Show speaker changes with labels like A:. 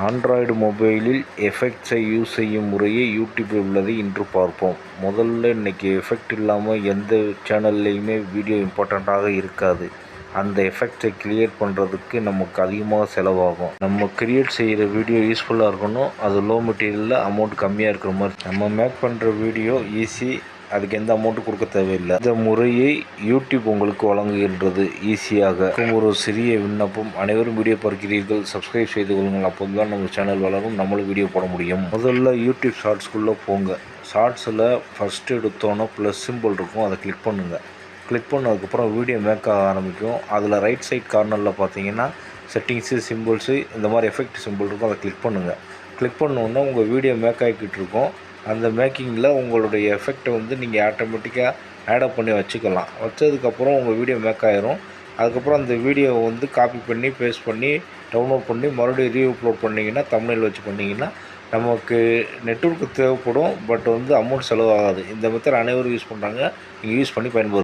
A: Android மொபைலில் எஃபெக்ட்ஸை use செய்யும் முறையை யூடியூப்பில் உள்ளதை இன்று பார்ப்போம். முதல்ல இன்றைக்கி எஃபெக்ட் இல்லாமல் எந்த சேனல்லையுமே வீடியோ இம்பார்ட்டண்ட்டாக இருக்காது. அந்த எஃபெக்ட்ஸை கிரியேட் பண்ணுறதுக்கு நமக்கு அதிகமாக செலவாகும். நம்ம கிரியேட் செய்கிற வீடியோ யூஸ்ஃபுல்லாக இருக்கணும். அது லோ மெட்டீரியலில் அமௌண்ட் கம்மியாக இருக்கிற மாதிரி நம்ம மேக் பண்ணுற வீடியோ ஈஸி. அதுக்கு எந்த அமௌண்ட்டும் கொடுக்க தேவையில்லை. இந்த முறையை யூடியூப் உங்களுக்கு வழங்குகின்றது ஈஸியாக. ஒரு சிறிய விண்ணப்பம், அனைவரும் வீடியோ பார்க்கிறீர்கள், சப்ஸ்கிரைப் செய்து கொள்ளுங்கள். அப்போது தான் நம்ம சேனல் வளரும், நம்மளும் வீடியோ போட முடியும். முதல்ல யூடியூப் ஷார்ட்ஸ்குள்ளே போங்க. ஷார்ட்ஸில் ஃபஸ்ட்டு எடுத்தோன்னே ப்ளஸ் சிம்பிள் இருக்கும், அதை கிளிக் பண்ணுங்கள். கிளிக் பண்ணதுக்கப்புறம் வீடியோ மேக் ஆக ஆரம்பிக்கும். அதில் ரைட் சைட் கார்னரில் பார்த்தீங்கன்னா செட்டிங்ஸு, சிம்பிள்ஸு, இந்த மாதிரி எஃபெக்ட் சிம்பிள் இருக்கும், அதை கிளிக் பண்ணுங்கள். கிளிக் பண்ணோன்னே உங்கள் வீடியோ மேக் ஆகிக்கிட்டு இருக்கும். அந்த மேக்கிங்கில் உங்களுடைய எஃபெக்டை நீங்கள் ஆட்டோமேட்டிக்காக ஆடப் பண்ணி வச்சுக்கலாம். வச்சதுக்கப்புறம் உங்கள் வீடியோ மேக் ஆகிரும். அதுக்கப்புறம் அந்த வீடியோவை காப்பி பண்ணி பேஸ்ட் பண்ணி டவுன்லோட் பண்ணி மறுபடியும் ரீஅப்லோட் பண்ணிங்கன்னா, தம்ப்நெயில் வச்சு பண்ணிங்கன்னா நமக்கு நெட்வொர்க்கு தேவைப்படும். பட் அமௌண்ட் செலவாகாது. இந்த மெத்தட் அனைவரும் யூஸ் பண்ணுறாங்க. நீங்கள் யூஸ் பண்ணி பயன்படுத்துங்க.